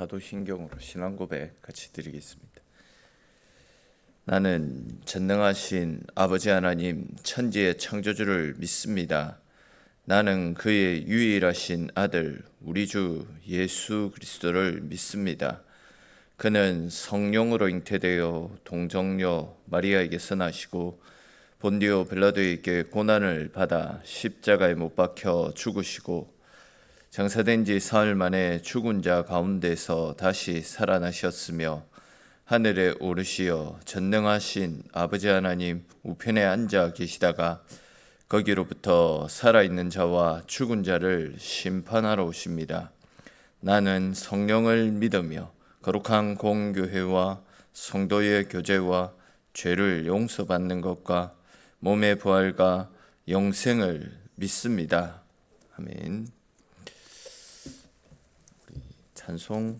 사도신경으로 신앙 고백 같이 드리겠습니다. 나는 전능하신 아버지 하나님 천지의 창조주를 믿습니다. 나는 그의 유일하신 아들 우리 주 예수 그리스도를 믿습니다. 그는 성령으로 잉태되어 동정녀 마리아에게서 나시고 본디오 빌라도에게 고난을 받아 십자가에 못 박혀 죽으시고 장사된 지 사흘 만에 죽은 자 가운데서 다시 살아나셨으며 하늘에 오르시어 전능하신 아버지 하나님 우편에 앉아 계시다가 거기로부터 살아있는 자와 죽은 자를 심판하러 오십니다. 나는 성령을 믿으며 거룩한 공교회와 성도의 교제와 죄를 용서받는 것과 몸의 부활과 영생을 믿습니다. 아멘. 찬송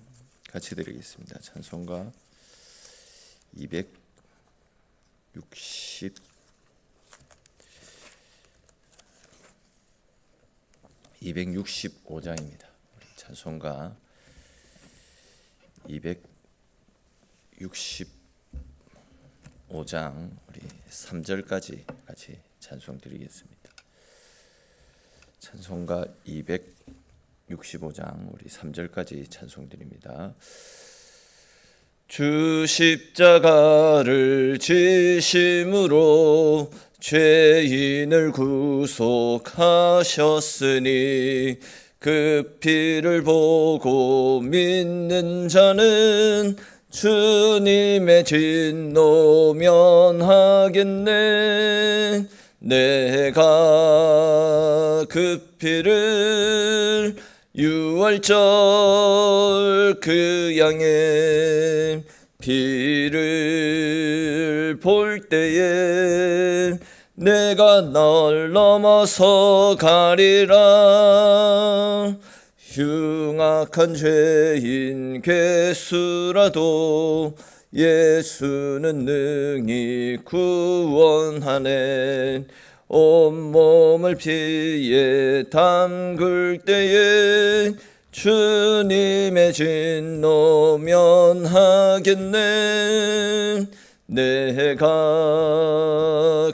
같이 드리겠습니다. 찬송가 265장입니다. 찬송가 265장 우리 3절까지 같이 찬송 드리겠습니다. 찬송가 265장 우리 3절까지 찬송 드립니다. 주 십자가를 지심으로 죄인을 구속하셨으니 그 피를 보고 믿는 자는 주님의 진노 면하겠네. 내가 그 피를 유월절 그 양의 피를 볼 때에 내가 널 넘어서 가리라. 흉악한 죄인 괴수라도 예수는 능히 구원하네. 온몸을 피에 담글 때에 주님의 진노 면하겠네. 내가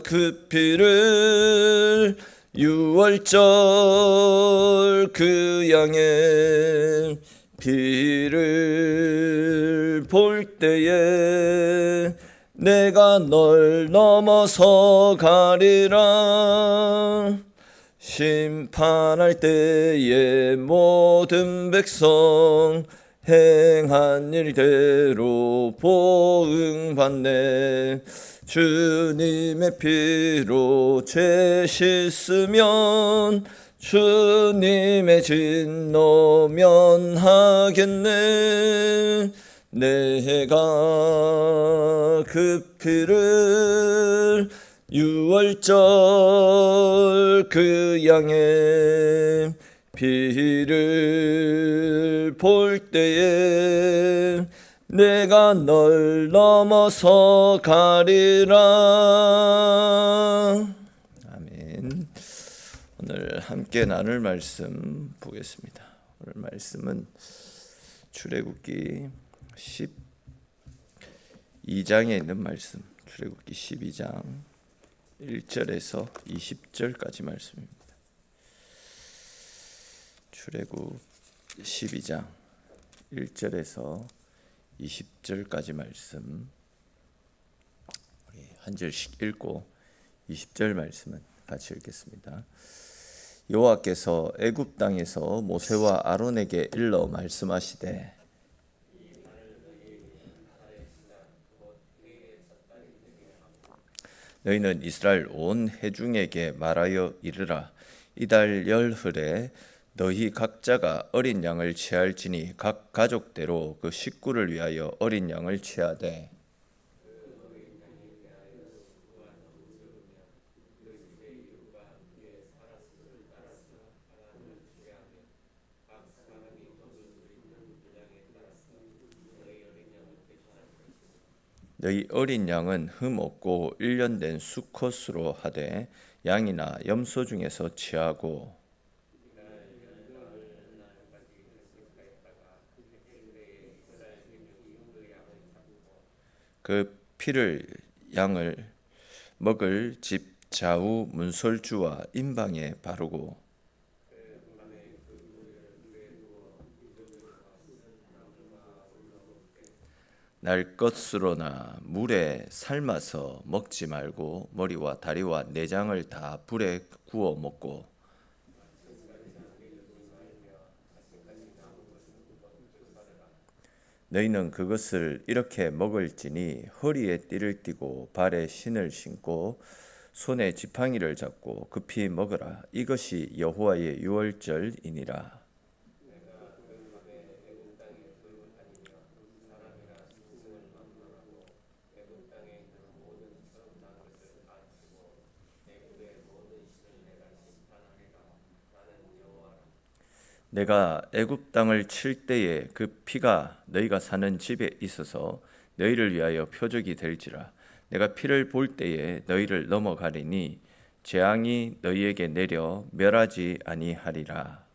그 피를 유월절 그 양의 피를 볼 때에 내가 널 넘어서 가리라. 심판할 때에 모든 백성 행한 일대로 보응받네. 주님의 피로 죄 씻으면 주님의 진노 면하겠네. 내가 그 피를 유월절 그 양의 피를 볼 때에 내가 널 넘어서 가리라. 아멘. 오늘 함께 나눌 말씀 보겠습니다. 오늘 말씀은 출애굽기 12장에 있는 말씀, 출애굽기 12장 1절에서 20절까지 말씀입니다. 출애굽 12장 1절에서 20절까지 말씀 우리 한 절씩 읽고 20절 말씀은 같이 읽겠습니다. 여호와께서 애굽 땅에서 모세와 아론에게 일러 말씀하시되 너희는 이스라엘 온 회중에게 말하여 이르라. 이달 열흘에 너희 각자가 어린 양을 취할지니 각 가족대로 그 식구를 위하여 어린 양을 취하되 너희 어린 양은 흠 없고 1년 된 수컷으로 하되 양이나 염소 중에서 취하고 그 피를 양을 먹을 집 좌우 문설주와 임방에 바르고 날 것으로나 물에 삶아서 먹지 말고 머리와 다리와 내장을 다 불에 구워 먹고 너희는 그것을 이렇게 먹을지니 허리에 띠를 띠고 발에 신을 신고 손에 지팡이를 잡고 급히 먹으라. 이것이 여호와의 유월절이니라. 내가 애굽 땅을 칠 때에 그 피가 너희가 사는 집에 있어서 너희를 위하여 표적이 될지라. 내가 피를 볼 때에 너희를 넘어가리니 재앙이 너희에게 내려 멸하지 아니하리라.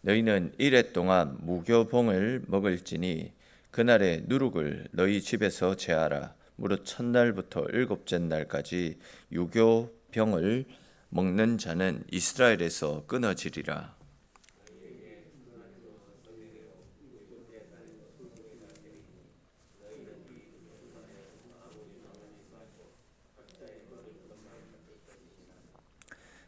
너희는 이레 동안 무교봉을 먹을지니 그날의 누룩을 너희 집에서 제하라. 무릇 첫날부터 일곱째 날까지 유교병을 먹는 자는 이스라엘에서 끊어지리라.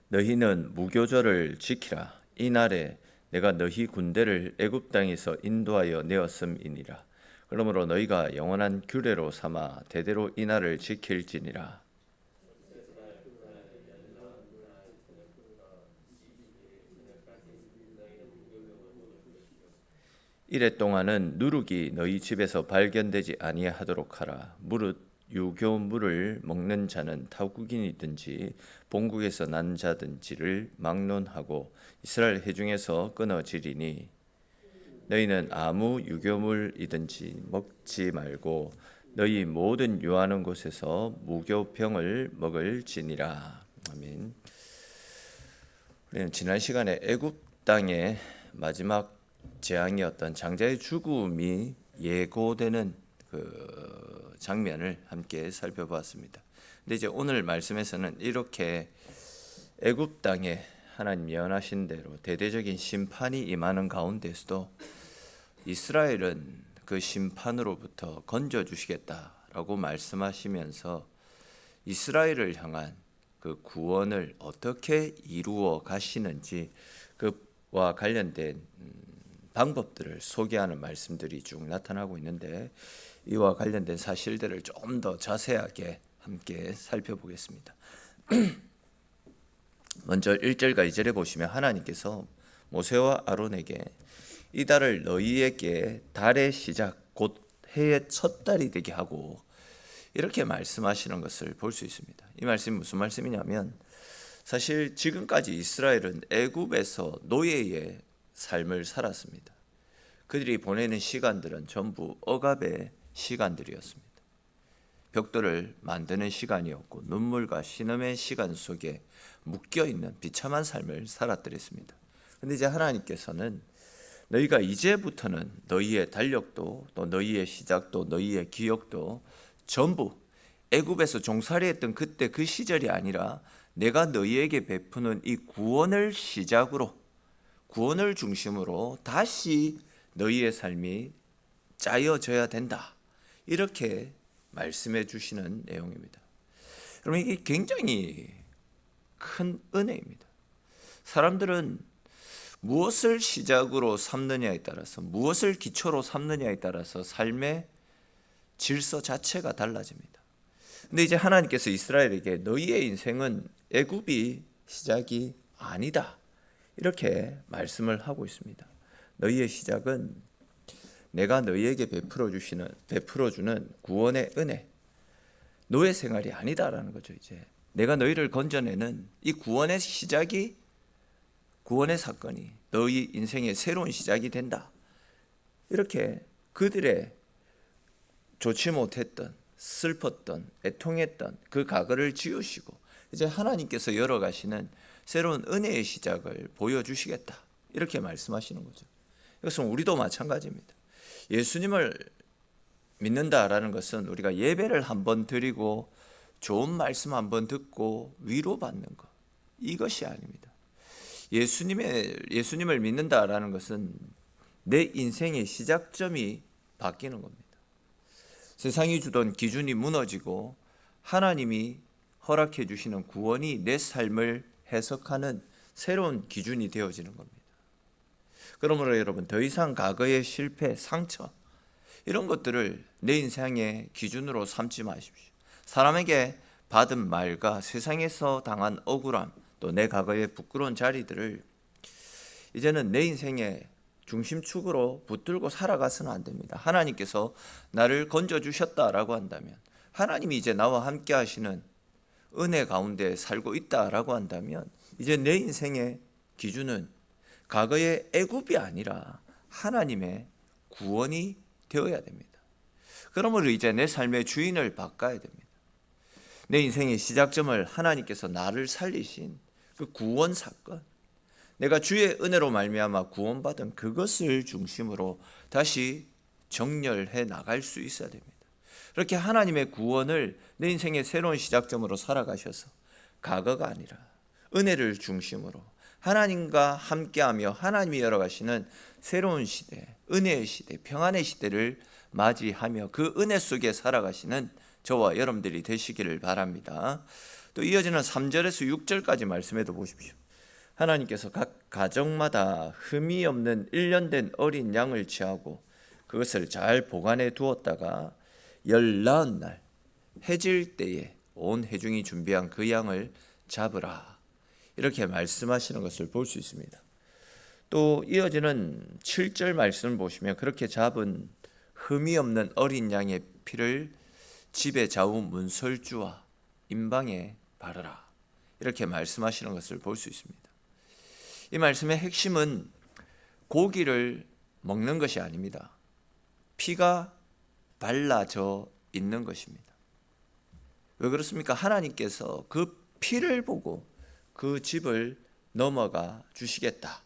너희는 무교절을 지키라. 이날에 내가 너희 군대를 애굽 땅에서 인도하여 내었음이니라. 그러므로 너희가 영원한 규례로 삼아 대대로 이날을 지킬지니라. 이래 동안은 누룩이 너희 집에서 발견되지 아니하도록 하라. 무릇 유교물을 먹는 자는 타국인이든지 본국에서 난 자든지를 막론하고 이스라엘 회중에서 끊어지리니 너희는 아무 유교물이든지 먹지 말고 너희 모든 유하는 곳에서 무교병을 먹을지니라. 아멘. 우리는 지난 시간에 애굽 땅의 마지막 재앙이었던 장자의 죽음이 예고되는 그 장면을 함께 살펴보았습니다. 근데 이제 오늘 말씀에서는 이렇게 애굽 땅에 하나님 예언하신 대로 대대적인 심판이 임하는 가운데서도 이스라엘은 그 심판으로부터 건져 주시겠다라고 말씀하시면서 이스라엘을 향한 그 구원을 어떻게 이루어 가시는지 그와 관련된 방법들을 소개하는 말씀들이 쭉 나타나고 있는데 이와 관련된 사실들을 좀 더 자세하게 함께 살펴보겠습니다. 먼저 1절과 2절에 보시면 하나님께서 모세와 아론에게 이 달을 너희에게 달의 시작 곧 해의 첫 달이 되게 하고 이렇게 말씀하시는 것을 볼 수 있습니다. 이 말씀이 무슨 말씀이냐면 사실 지금까지 이스라엘은 애굽에서 노예의 삶을 살았습니다. 그들이 보내는 시간들은 전부 억압의 시간들이었습니다. 벽돌을 만드는 시간이었고 눈물과 신음의 시간 속에 묶여있는 비참한 삶을 살았더랬습니다. 그런데 이제 하나님께서는 너희가 이제부터는 너희의 달력도 또 너희의 시작도 너희의 기억도 전부 애굽에서 종살이했던 그때 그 시절이 아니라 내가 너희에게 베푸는 이 구원을 시작으로 구원을 중심으로 다시 너희의 삶이 짜여져야 된다. 이렇게 말씀해 주시는 내용입니다. 여러분 이게 굉장히 큰 은혜입니다. 사람들은 무엇을 시작으로 삼느냐에 따라서 무엇을 기초로 삼느냐에 따라서 삶의 질서 자체가 달라집니다. 근데 이제 하나님께서 이스라엘에게 너희의 인생은 애굽이 시작이 아니다. 이렇게 말씀을 하고 있습니다. 너희의 시작은 내가 너희에게 베풀어주는 구원의 은혜, 노예 생활이 아니다라는 거죠. 이제 내가 너희를 건져내는 이 구원의 시작이 구원의 사건이 너희 인생의 새로운 시작이 된다. 이렇게 그들의 좋지 못했던 슬펐던 애통했던 그 과거를 지우시고 이제 하나님께서 열어가시는 새로운 은혜의 시작을 보여주시겠다, 이렇게 말씀하시는 거죠. 이것은 우리도 마찬가지입니다. 예수님을 믿는다라는 것은 우리가 예배를 한번 드리고 좋은 말씀 한번 듣고 위로받는 것, 이것이 아닙니다. 예수님을 믿는다라는 것은 내 인생의 시작점이 바뀌는 겁니다. 세상이 주던 기준이 무너지고 하나님이 허락해 주시는 구원이 내 삶을 해석하는 새로운 기준이 되어지는 겁니다. 그러므로 여러분, 더 이상 과거의 실패, 상처, 이런 것들을 내 인생의 기준으로 삼지 마십시오. 사람에게 받은 말과 세상에서 당한 억울함, 또 내 과거의 부끄러운 자리들을 이제는 내 인생의 중심축으로 붙들고 살아가서는 안 됩니다. 하나님께서 나를 건져주셨다라고 한다면, 하나님이 이제 나와 함께 하시는 은혜 가운데 살고 있다라고 한다면, 이제 내 인생의 기준은 과거의 애굽이 아니라 하나님의 구원이 되어야 됩니다. 그러므로 이제 내 삶의 주인을 바꿔야 됩니다. 내 인생의 시작점을 하나님께서 나를 살리신 그 구원 사건, 내가 주의 은혜로 말미암아 구원받은 그것을 중심으로 다시 정렬해 나갈 수 있어야 됩니다. 그렇게 하나님의 구원을 내 인생의 새로운 시작점으로 살아가셔서 과거가 아니라 은혜를 중심으로 하나님과 함께하며 하나님이 열어가시는 새로운 시대, 은혜의 시대, 평안의 시대를 맞이하며 그 은혜 속에 살아가시는 저와 여러분들이 되시기를 바랍니다. 또 이어지는 3절에서 6절까지 말씀해도 보십시오. 하나님께서 각 가정마다 흠이 없는 1년 된 어린 양을 취하고 그것을 잘 보관해 두었다가 19날 해질 때에 온 회중이 준비한 그 양을 잡으라, 이렇게 말씀하시는 것을 볼 수 있습니다. 또 이어지는 7절 말씀을 보시면 그렇게 잡은 흠이 없는 어린 양의 피를 집의 좌우 문설주와 임방에 바르라, 이렇게 말씀하시는 것을 볼 수 있습니다. 이 말씀의 핵심은 고기를 먹는 것이 아닙니다. 피가 발라져 있는 것입니다. 왜 그렇습니까? 하나님께서 그 피를 보고 그 집을 넘어가 주시겠다,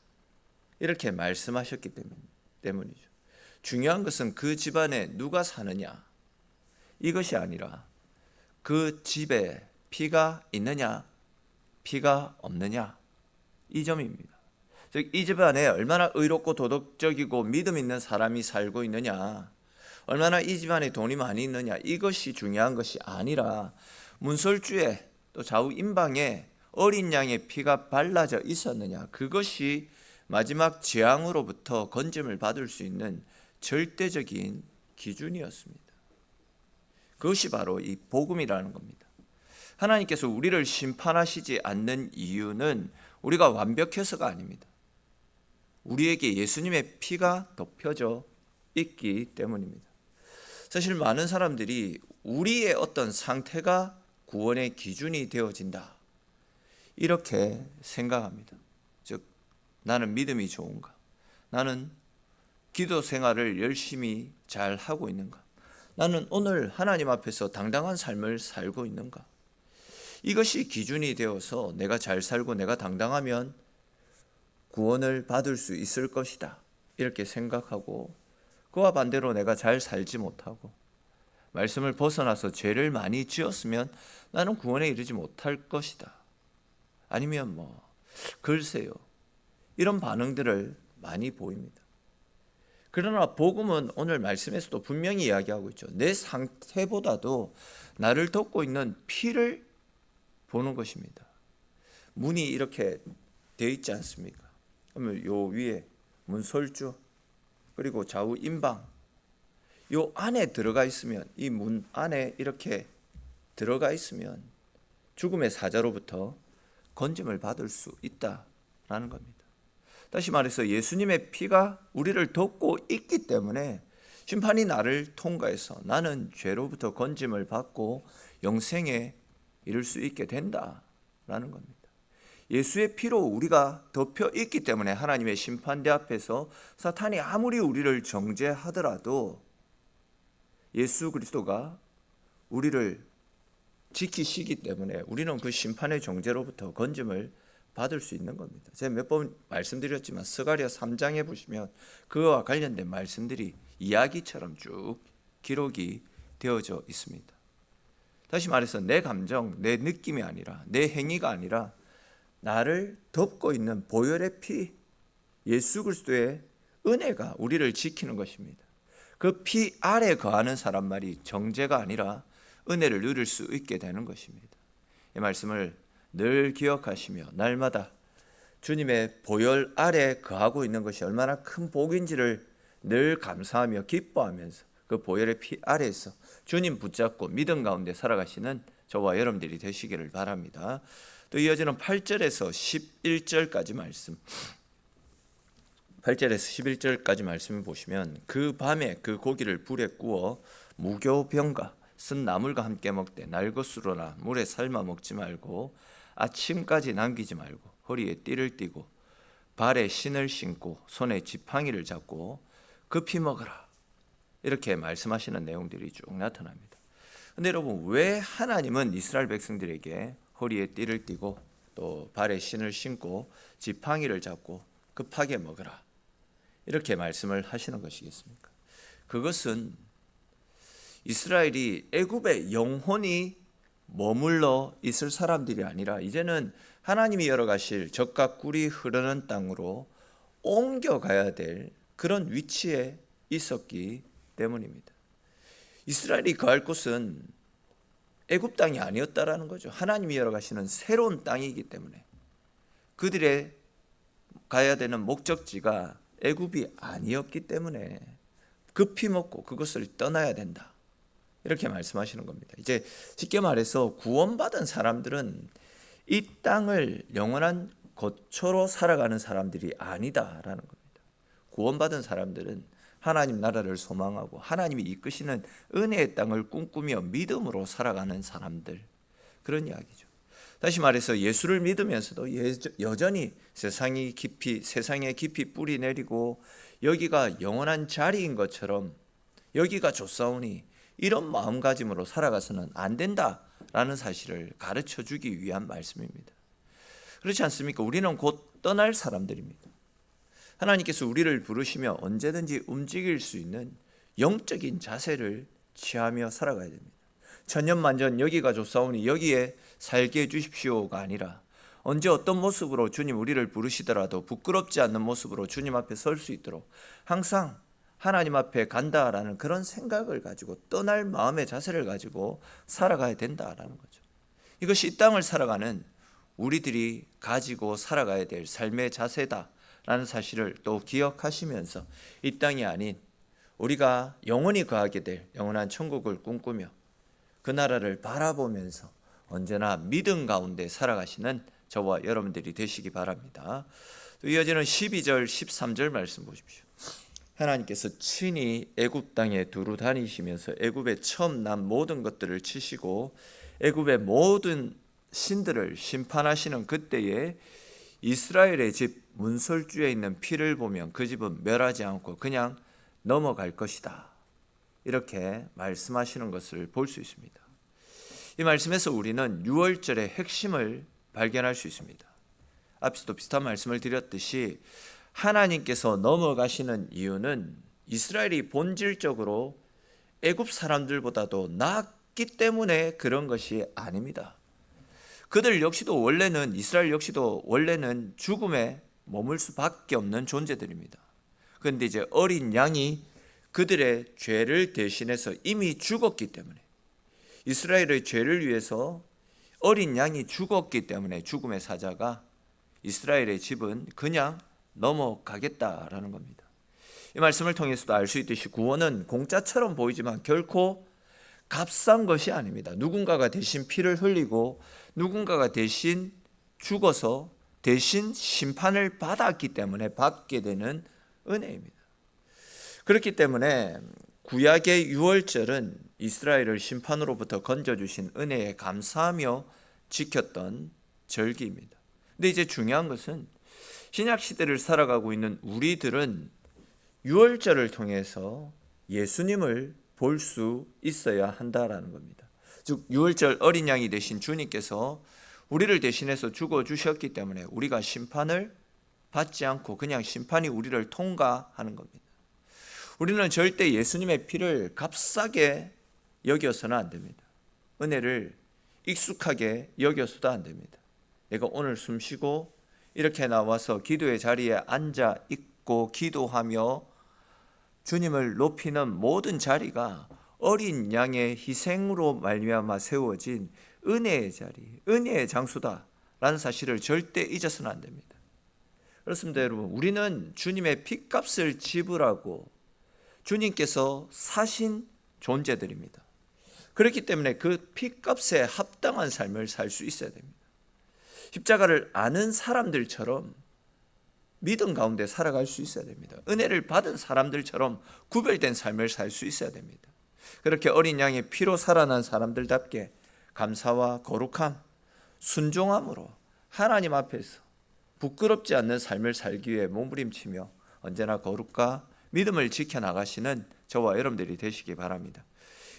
이렇게 말씀하셨기 때문이죠. 중요한 것은 그 집안에 누가 사느냐, 이것이 아니라 그 집에 피가 있느냐 피가 없느냐, 이 점입니다. 즉, 이 집안에 얼마나 의롭고 도덕적이고 믿음 있는 사람이 살고 있느냐, 얼마나 이 집안에 돈이 많이 있느냐, 이것이 중요한 것이 아니라 문설주에 또 좌우 임방에 어린 양의 피가 발라져 있었느냐, 그것이 마지막 재앙으로부터 건짐을 받을 수 있는 절대적인 기준이었습니다. 그것이 바로 이 복음이라는 겁니다. 하나님께서 우리를 심판하시지 않는 이유는 우리가 완벽해서가 아닙니다. 우리에게 예수님의 피가 덮여져 있기 때문입니다. 사실 많은 사람들이 우리의 어떤 상태가 구원의 기준이 되어진다, 이렇게 생각합니다. 즉, 나는 믿음이 좋은가, 나는 기도 생활을 열심히 잘 하고 있는가, 나는 오늘 하나님 앞에서 당당한 삶을 살고 있는가, 이것이 기준이 되어서 내가 잘 살고 내가 당당하면 구원을 받을 수 있을 것이다, 이렇게 생각하고, 그와 반대로 내가 잘 살지 못하고 말씀을 벗어나서 죄를 많이 지었으면 나는 구원에 이르지 못할 것이다, 아니면 글쎄요, 이런 반응들을 많이 보입니다. 그러나 복음은 오늘 말씀에서도 분명히 이야기하고 있죠. 내 상태보다도 나를 덮고 있는 피를 보는 것입니다. 문이 이렇게 되어 있지 않습니까? 그러면 요 위에 문설주, 그리고 좌우 임방, 요 안에 들어가 있으면, 이 문 안에 이렇게 들어가 있으면 죽음의 사자로부터 건짐을 받을 수 있다라는 겁니다. 다시 말해서 예수님의 피가 우리를 덮고 있기 때문에 심판이 나를 통과해서 나는 죄로부터 건짐을 받고 영생에 이를 수 있게 된다라는 겁니다. 예수의 피로 우리가 덮여 있기 때문에 하나님의 심판대 앞에서 사탄이 아무리 우리를 정죄하더라도 예수 그리스도가 우리를 지키시기 때문에 우리는 그 심판의 정죄로부터 건짐을 받을 수 있는 겁니다. 제가 몇 번 말씀드렸지만 스가랴 3장에 보시면 그와 관련된 말씀들이 이야기처럼 쭉 기록이 되어져 있습니다. 다시 말해서 내 감정, 내 느낌이 아니라, 내 행위가 아니라 나를 덮고 있는 보혈의 피, 예수 그리스도의 은혜가 우리를 지키는 것입니다. 그 피 아래 거하는 사람만이 정죄가 아니라 은혜를 누릴 수 있게 되는 것입니다. 이 말씀을 늘 기억하시며 날마다 주님의 보혈 아래 거하고 있는 것이 얼마나 큰 복인지를 늘 감사하며 기뻐하면서 그 보혈의 피 아래에서 주님 붙잡고 믿음 가운데 살아가시는 저와 여러분들이 되시기를 바랍니다. 또 이어지는 8절에서 11절까지 말씀, 8절에서 11절까지 말씀을 보시면 그 밤에 그 고기를 불에 구워 무교병과 쓴 나물과 함께 먹되 날것으로나 물에 삶아 먹지 말고 아침까지 남기지 말고 허리에 띠를 띠고 발에 신을 신고 손에 지팡이를 잡고 급히 먹어라. 이렇게 말씀하시는 내용들이 쭉 나타납니다. 그런데 여러분, 왜 하나님은 이스라엘 백성들에게 허리에 띠를 띠고 또 발에 신을 신고 지팡이를 잡고 급하게 먹어라 이렇게 말씀을 하시는 것이겠습니까? 그것은 이스라엘이 애굽에 영원히 머물러 있을 사람들이 아니라 이제는 하나님이 열어가실 젖과 꿀이 흐르는 땅으로 옮겨가야 될 그런 위치에 있었기 때문입니다. 이스라엘이 거할 곳은 애굽 땅이 아니었다라는 거죠. 하나님이 열어가시는 새로운 땅이기 때문에 그들의 가야 되는 목적지가 애굽이 아니었기 때문에 급히 먹고 그것을 떠나야 된다. 이렇게 말씀하시는 겁니다. 이제 쉽게 말해서 구원받은 사람들은 이 땅을 영원한 거처로 살아가는 사람들이 아니다라는 겁니다. 구원받은 사람들은 하나님 나라를 소망하고 하나님이 이끄시는 은혜의 땅을 꿈꾸며 믿음으로 살아가는 사람들, 그런 이야기죠. 다시 말해서 예수를 믿으면서도 여전히 세상에 깊이 뿌리 내리고 여기가 영원한 자리인 것처럼 여기가 좋사오니 이런 마음가짐으로 살아가서는 안 된다라는 사실을 가르쳐 주기 위한 말씀입니다. 그렇지 않습니까? 우리는 곧 떠날 사람들입니다. 하나님께서 우리를 부르시며 언제든지 움직일 수 있는 영적인 자세를 취하며 살아가야 됩니다. 천년만년 여기가 좋사오니 여기에 살게 해주십시오가 아니라 언제 어떤 모습으로 주님 우리를 부르시더라도 부끄럽지 않는 모습으로 주님 앞에 설 수 있도록 항상 하나님 앞에 간다라는 그런 생각을 가지고 떠날 마음의 자세를 가지고 살아가야 된다라는 거죠. 이것이 이 땅을 살아가는 우리들이 가지고 살아가야 될 삶의 자세다라는 사실을 또 기억하시면서 이 땅이 아닌 우리가 영원히 거하게 될 영원한 천국을 꿈꾸며 그 나라를 바라보면서 언제나 믿음 가운데 살아가시는 저와 여러분들이 되시기 바랍니다. 또 이어지는 12절 13절 말씀 보십시오. 하나님께서 친히 애굽 땅에 두루 다니시면서 애굽에 처음 난 모든 것들을 치시고 애굽의 모든 신들을 심판하시는 그때에 이스라엘의 집 문설주에 있는 피를 보면 그 집은 멸하지 않고 그냥 넘어갈 것이다. 이렇게 말씀하시는 것을 볼 수 있습니다. 이 말씀에서 우리는 유월절의 핵심을 발견할 수 있습니다. 앞서도 비슷한 말씀을 드렸듯이 하나님께서 넘어가시는 이유는 이스라엘이 본질적으로 애굽 사람들보다도 낫기 때문에 그런 것이 아닙니다. 그들 역시도 원래는 이스라엘 역시도 원래는 죽음에 머물 수밖에 없는 존재들입니다. 그런데 이제 어린 양이 그들의 죄를 대신해서 이미 죽었기 때문에 이스라엘의 죄를 위해서 어린 양이 죽었기 때문에 죽음의 사자가 이스라엘의 집은 그냥 넘어가겠다라는 겁니다. 이 말씀을 통해서도 알 수 있듯이 구원은 공짜처럼 보이지만 결코 값싼 것이 아닙니다. 누군가가 대신 피를 흘리고 누군가가 대신 죽어서 대신 심판을 받았기 때문에 받게 되는 은혜입니다. 그렇기 때문에 구약의 유월절은 이스라엘을 심판으로부터 건져주신 은혜에 감사하며 지켰던 절기입니다. 근데 이제 중요한 것은 신약 시대를 살아가고 있는 우리들은 유월절을 통해서 예수님을 볼 수 있어야 한다라는 겁니다. 즉 유월절 어린 양이 되신 주님께서 우리를 대신해서 죽어주셨기 때문에 우리가 심판을 받지 않고 그냥 심판이 우리를 통과하는 겁니다. 우리는 절대 예수님의 피를 값싸게 여겨서는 안 됩니다. 은혜를 익숙하게 여겨서도 안 됩니다. 내가 오늘 숨 쉬고 이렇게 나와서 기도의 자리에 앉아 있고 기도하며 주님을 높이는 모든 자리가 어린 양의 희생으로 말미암아 세워진 은혜의 자리, 은혜의 장소다라는 사실을 절대 잊어서는 안 됩니다. 그렇습니다, 여러분. 우리는 주님의 핏값을 지불하고 주님께서 사신 존재들입니다. 그렇기 때문에 그 핏값에 합당한 삶을 살 수 있어야 됩니다. 십자가를 아는 사람들처럼 믿음 가운데 살아갈 수 있어야 됩니다. 은혜를 받은 사람들처럼 구별된 삶을 살 수 있어야 됩니다. 그렇게 어린 양의 피로 살아난 사람들답게 감사와 거룩함, 순종함으로 하나님 앞에서 부끄럽지 않는 삶을 살기 위해 몸부림치며 언제나 거룩과 믿음을 지켜나가시는 저와 여러분들이 되시기 바랍니다.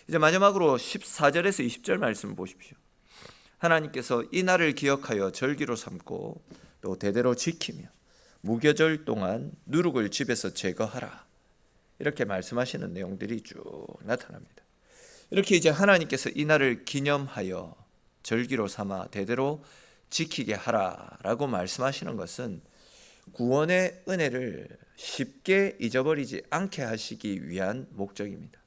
이제 마지막으로 14절에서 20절 말씀을 보십시오. 하나님께서 이 날을 기억하여 절기로 삼고 또 대대로 지키며 무교절 동안 누룩을 집에서 제거하라, 이렇게 말씀하시는 내용들이 쭉 나타납니다. 이렇게 이제 하나님께서 이 날을 기념하여 절기로 삼아 대대로 지키게 하라라고 말씀하시는 것은 구원의 은혜를 쉽게 잊어버리지 않게 하시기 위한 목적입니다.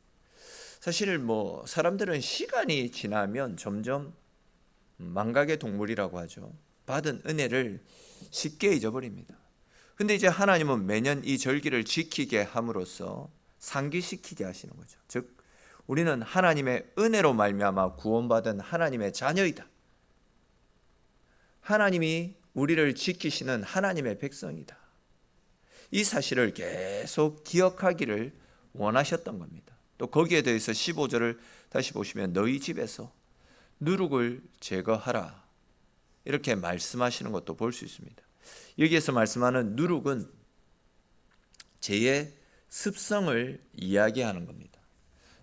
사실 사람들은 시간이 지나면 점점 망각의 동물이라고 하죠. 받은 은혜를 쉽게 잊어버립니다. 근데 이제 하나님은 매년 이 절기를 지키게 함으로써 상기시키게 하시는 거죠. 즉 우리는 하나님의 은혜로 말미암아 구원받은 하나님의 자녀이다. 하나님이 우리를 지키시는 하나님의 백성이다. 이 사실을 계속 기억하기를 원하셨던 겁니다. 또 거기에 대해서 15절을 다시 보시면 너희 집에서 누룩을 제거하라, 이렇게 말씀하시는 것도 볼 수 있습니다. 여기에서 말씀하는 누룩은 죄의 습성을 이야기하는 겁니다.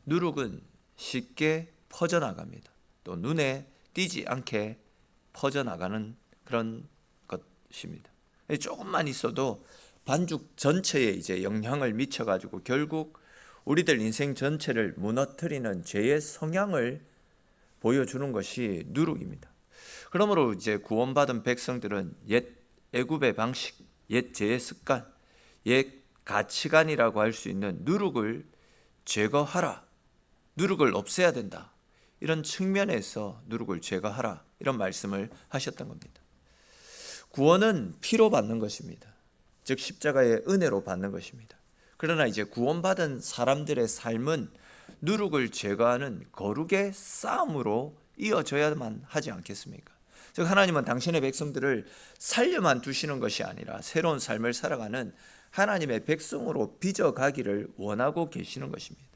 누룩은 쉽게 퍼져나갑니다. 또 눈에 띄지 않게 퍼져나가는 그런 것입니다. 조금만 있어도 반죽 전체에 이제 영향을 미쳐가지고 결국 우리들 인생 전체를 무너뜨리는 죄의 성향을 보여주는 것이 누룩입니다. 그러므로 이제 구원받은 백성들은 옛 애굽의 방식, 옛 죄의 습관, 옛 가치관이라고 할 수 있는 누룩을 제거하라, 누룩을 없애야 된다, 이런 측면에서 누룩을 제거하라, 이런 말씀을 하셨던 겁니다. 구원은 피로 받는 것입니다. 즉 십자가의 은혜로 받는 것입니다. 그러나 이제 구원받은 사람들의 삶은 누룩을 제거하는 거룩의 싸움으로 이어져야만 하지 않겠습니까? 즉 하나님은 당신의 백성들을 살려만 두시는 것이 아니라 새로운 삶을 살아가는 하나님의 백성으로 빚어가기를 원하고 계시는 것입니다.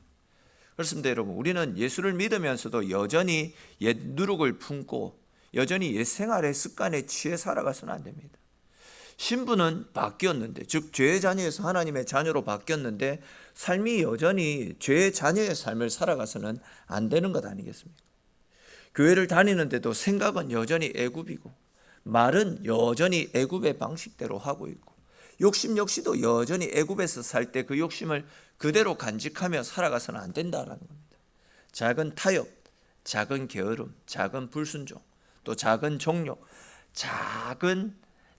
그렇습니다, 여러분. 우리는 예수를 믿으면서도 여전히 옛 누룩을 품고 여전히 옛 생활의 습관에 취해 살아가서는 안 됩니다. 신분은 바뀌었는데, 즉 죄의 자녀에서 하나님의 자녀로 바뀌었는데 삶이 여전히 죄의 자녀의 삶을 살아가서는 안 되는 것 아니겠습니까? 교회를 다니는데도 생각은 여전히 애굽이고 말은 여전히 애굽의 방식대로 하고 있고 욕심 역시도 여전히 애굽에서 살 때 그 욕심을 그대로 간직하며 살아가서는 안 된다라는 겁니다. 작은 타협, 작은 게으름, 작은 불순종, 또 작은 종욕, 작은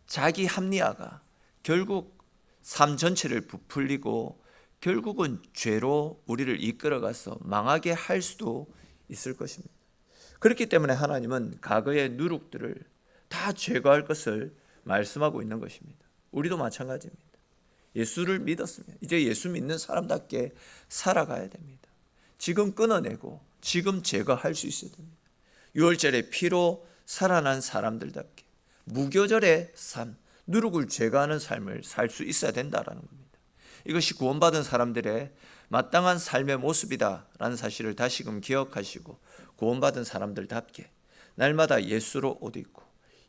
자기 합리화가 결국 삶 전체를 부풀리고 결국은 죄로 우리를 이끌어가서 망하게 할 수도 있을 것입니다. 그렇기 때문에 하나님은 과거의 누룩들을 다 제거할 것을 말씀하고 있는 것입니다. 우리도 마찬가지입니다. 예수를 믿었으면 이제 예수 믿는 사람답게 살아가야 됩니다. 지금 끊어내고 지금 제거할 수 있어야 됩니다. 유월절의 피로 살아난 사람들답게 무교절의 삶, 누룩을 제거하는 삶을 살 수 있어야 된다는 겁니다. 이것이 구원받은 사람들의 마땅한 삶의 모습이다라는 사실을 다시금 기억하시고 구원받은 사람들답게 날마다 예수로 옷 입고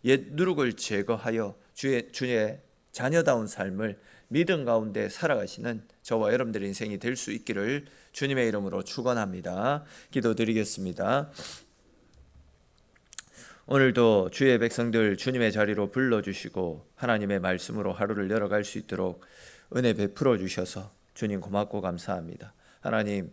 옛 누룩을 제거하여 주의 자녀다운 삶을 믿음 가운데 살아가시는 저와 여러분들의 인생이 될 수 있기를 주님의 이름으로 축원합니다. 기도드리겠습니다. 오늘도 주의 백성들 주님의 자리로 불러주시고 하나님의 말씀으로 하루를 열어갈 수 있도록 은혜 베풀어 주셔서 주님 고맙고 감사합니다. 하나님,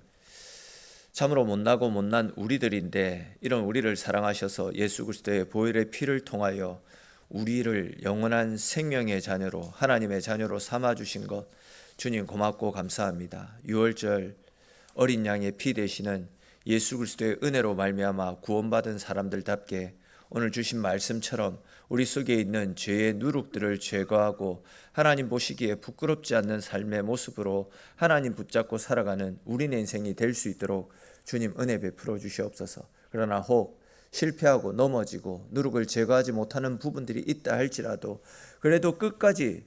참으로 못나고 못난 우리들인데 이런 우리를 사랑하셔서 예수 그리스도의 보혈의 피를 통하여 우리를 영원한 생명의 자녀로, 하나님의 자녀로 삼아주신 것 주님 고맙고 감사합니다. 유월절 어린 양의 피 되시는 예수 그리스도의 은혜로 말미암아 구원받은 사람들답게 오늘 주신 말씀처럼 우리 속에 있는 죄의 누룩들을 제거하고 하나님 보시기에 부끄럽지 않는 삶의 모습으로 하나님 붙잡고 살아가는 우리의 인생이 될 수 있도록 주님 은혜 베풀어 주시옵소서. 그러나 혹 실패하고 넘어지고 누룩을 제거하지 못하는 부분들이 있다 할지라도 그래도 끝까지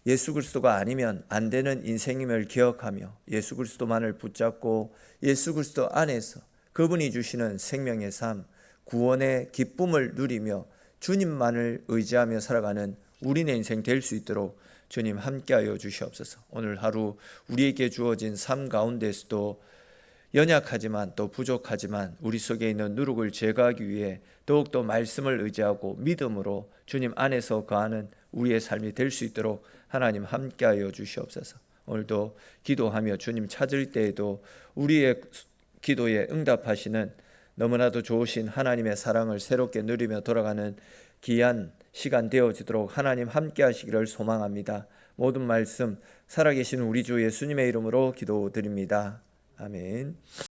예수 그리스도가 아니면 안 되는 인생임을 기억하며 예수 그리스도만을 붙잡고 예수 그리스도 안에서 그분이 주시는 생명의 삶, 구원의 기쁨을 누리며 주님만을 의지하며 살아가는 우리의 인생 될 수 있도록 주님 함께하여 주시옵소서. 오늘 하루 우리에게 주어진 삶 가운데서도 연약하지만 또 부족하지만 우리 속에 있는 누룩을 제거하기 위해 더욱더 말씀을 의지하고 믿음으로 주님 안에서 거하는 우리의 삶이 될 수 있도록 하나님 함께하여 주시옵소서. 오늘도 기도하며 주님 찾을 때에도 우리의 기도에 응답하시는 너무나도 좋으신 하나님의 사랑을 새롭게 누리며 돌아가는 귀한 시간 되어지도록 하나님 함께 하시기를 소망합니다. 모든 말씀 살아계신 우리 주 예수님의 이름으로 기도드립니다. 아멘.